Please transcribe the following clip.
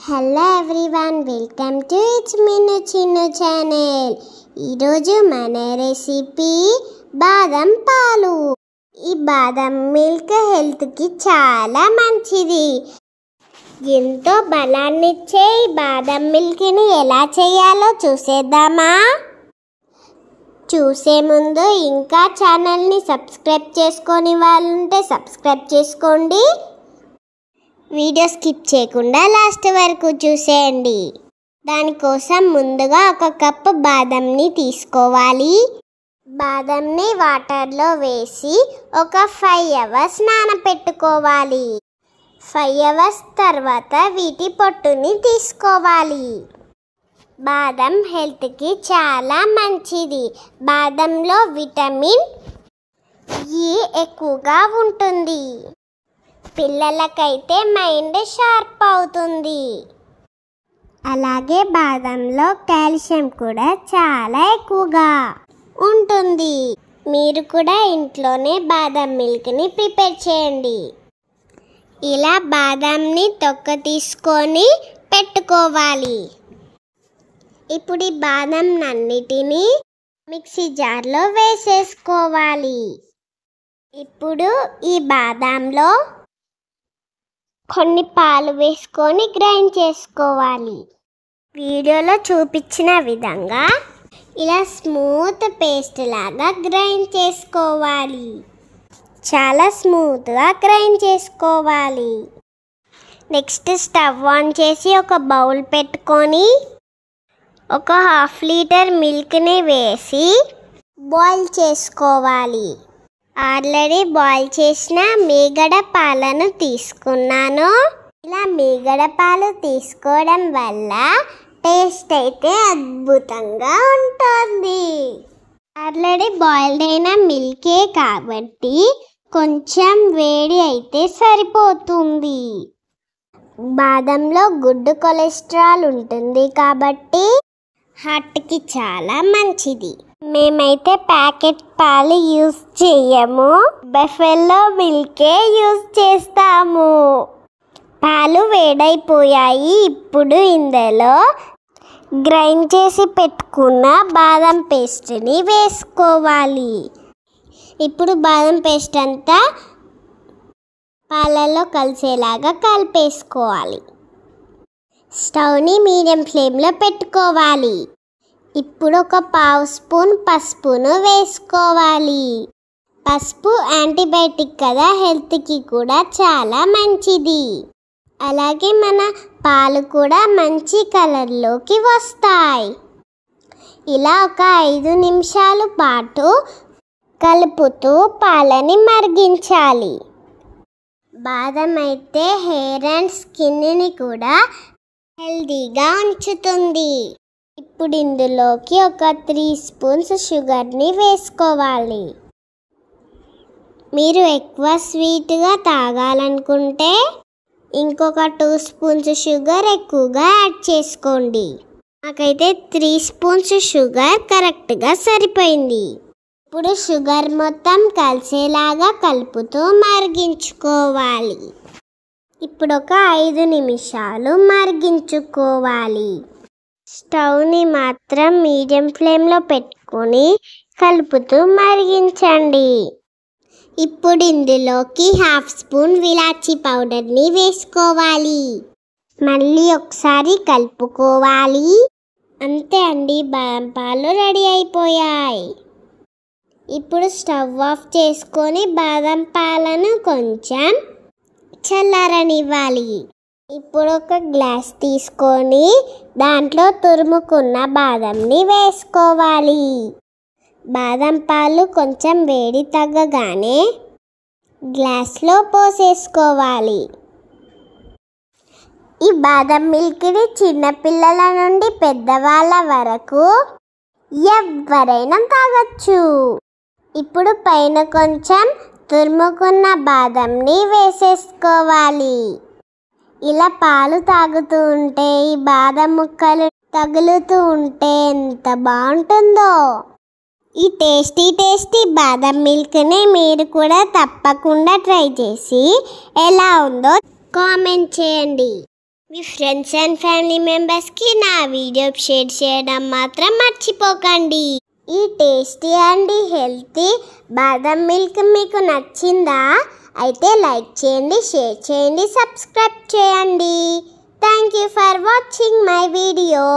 Hello everyone, welcome to it's Minnu Chinnu channel. ఈరోజు మన recipe బాదం పాలు. ఈ బాదం మిల్క్ హెల్త్కి చాలా మంచిది. ఎంతో బలాన్నిచ్చే ఈ బాదం మిల్క్ని ఎలా చేయాలో చూసేద్దామా? చూసే ముందు ఇంకా ఛానల్ని సబ్స్క్రైబ్ చేసుకొని వాళ్ళుంటే సబ్స్క్రైబ్ చేసుకోండి. వీడియో స్కిప్ చేయకుండా లాస్ట్ వరకు చూసేయండి. దానికోసం ముందుగా ఒక కప్పు బాదంని తీసుకోవాలి. బాదంని వాటర్లో వేసి ఒక 5 అవర్స్ నానబెట్టుకోవాలి. 5 అవర్స్ తర్వాత వీటి పొట్టుని తీసుకోవాలి. బాదం హెల్త్కి చాలా మంచిది. బాదంలో విటమిన్ E ఎక్కువగా ఉంటుంది. పిల్లలకైతే మైండ్ షార్ప్ అవుతుంది. అలాగే బాదంలో కాల్షియం కూడా చాలా ఎక్కువగా ఉంటుంది. మీరు కూడా ఇంట్లోనే బాదం మిల్క్ని ప్రిపేర్ చేయండి. ఇలా బాదంని తొక్క తీసుకొని పెట్టుకోవాలి. ఇప్పుడు ఈ బాదం అన్నిటినీ మిక్సీ జార్లో వేసేసుకోవాలి. ఇప్పుడు ఈ బాదంలో కొన్ని పాలు వేసుకొని గ్రైండ్ చేసుకోవాలి. వీడియోలో చూపించిన విధంగా ఇలా స్మూత్ పేస్ట్ లాగా గ్రైండ్ చేసుకోవాలి. చాలా స్మూత్గా గ్రైండ్ చేసుకోవాలి. నెక్స్ట్ స్టవ్ ఆన్ చేసి ఒక బౌల్ పెట్టుకొని ఒక 1/2 లీటర్ మిల్క్ని వేసి బాయిల్ చేసుకోవాలి. ఆల్రెడీ బాయిల్ చేసిన మీగడ పాలను తీసుకున్నాను. ఇలా మీగడ పాలు తీసుకోవడం వల్ల టేస్ట్ అయితే అద్భుతంగా ఉంటుంది. ఆల్రెడీ బాయిల్డ్ అయిన మిల్కే కాబట్టి కొంచెం వేడి అయితే సరిపోతుంది. బాదంలో గుడ్ కొలెస్ట్రాల్ ఉంటుంది కాబట్టి హార్ట్కి చాలా మంచిది. మేమైతే ప్యాకెట్ పాలు యూజ్ చేయము, బఫెల్లో మిల్కే యూజ్ చేస్తాము. పాలు వేడైపోయాయి. ఇప్పుడు ఇందులో గ్రైండ్ చేసి పెట్టుకున్న బాదం పేస్ట్ని వేసుకోవాలి. ఇప్పుడు బాదం పేస్ట్ అంతా పాలలో కలిసేలాగా కలిపేసుకోవాలి. స్టవ్ని మీడియం ఫ్లేమ్లో పెట్టుకోవాలి. ఇప్పుడు ఒక 1/2 స్పూన్ పసుపును వేసుకోవాలి. పసుపు యాంటీబయాటిక్ కదా, హెల్త్కి కూడా చాలా మంచిది. అలాగే మన పాలు కూడా మంచి కలర్లోకి వస్తాయి. ఇలా ఒక 5 నిమిషాల పాటు కలుపుతూ పాలని మరిగించాలి. బాదం అయితే హెయిర్ అండ్ స్కిన్ని కూడా హెల్తీగా ఉంచుతుంది. ఇప్పుడు ఇందులోకి ఒక 3 స్పూన్స్ షుగర్ని వేసుకోవాలి. మీరు ఎక్కువ స్వీట్గా తాగాలనుకుంటే ఇంకొక 2 స్పూన్స్ షుగర్ ఎక్కువగా యాడ్ చేసుకోండి. నాకైతే 3 స్పూన్స్ షుగర్ కరెక్ట్గా సరిపోయింది. ఇప్పుడు షుగర్ మొత్తం కలిసేలాగా కలుపుతూ మరిగించుకోవాలి. ఇప్పుడు ఒక 5 నిమిషాలు మరిగించుకోవాలి. స్టవ్ని మాత్రం మీడియం ఫ్లేమ్లో పెట్టుకొని కలుపుతూ మరిగించండి. ఇప్పుడు ఇందులోకి 1/2 స్పూన్ ఇలాచీ పౌడర్ని వేసుకోవాలి. మళ్ళీ ఒకసారి కలుపుకోవాలి. అంతే అండి, బాదం పాలు రెడీ అయిపోయాయి. ఇప్పుడు స్టవ్ ఆఫ్ చేసుకొని బాదం పాలను కొంచెం చల్లారనివ్వాలి. ఇప్పుడు ఒక గ్లాస్ తీసుకొని దాంట్లో తురుముకున్న బాదంని వేసుకోవాలి. బాదం పాలు కొంచెం వేడి తగ్గగానే గ్లాస్లో పోసేసుకోవాలి. ఈ బాదం మిల్క్ని చిన్నపిల్లల నుండి పెద్దవాళ్ళ వరకు ఎవరైనా తాగొచ్చు. ఇప్పుడు పైన కొంచెం తురుముకున్న బాదంని వేసేసుకోవాలి. ఇలా పాలు తాగుతూ ఉంటే ఈ బాదం ముక్కలు తగులుతూ ఉంటే ఎంత బాగుంటుందో. ఈ టేస్టీ బాదం మిల్క్ని మీరు కూడా తప్పకుండా ట్రై చేసి ఎలా ఉందో కామెంట్ చేయండి. మీ ఫ్రెండ్స్ అండ్ ఫ్యామిలీ మెంబర్స్కి నా వీడియో షేర్ చేయడం మాత్రం మర్చిపోకండి. ఈ టేస్టీ అండ్ హెల్తీ బాదం మిల్క్ మీకు నచ్చిందా? అయితే లైక్ చేయండి, షేర్ చేయండి, సబ్స్క్రైబ్ చేయండి. Thank you for watching my video.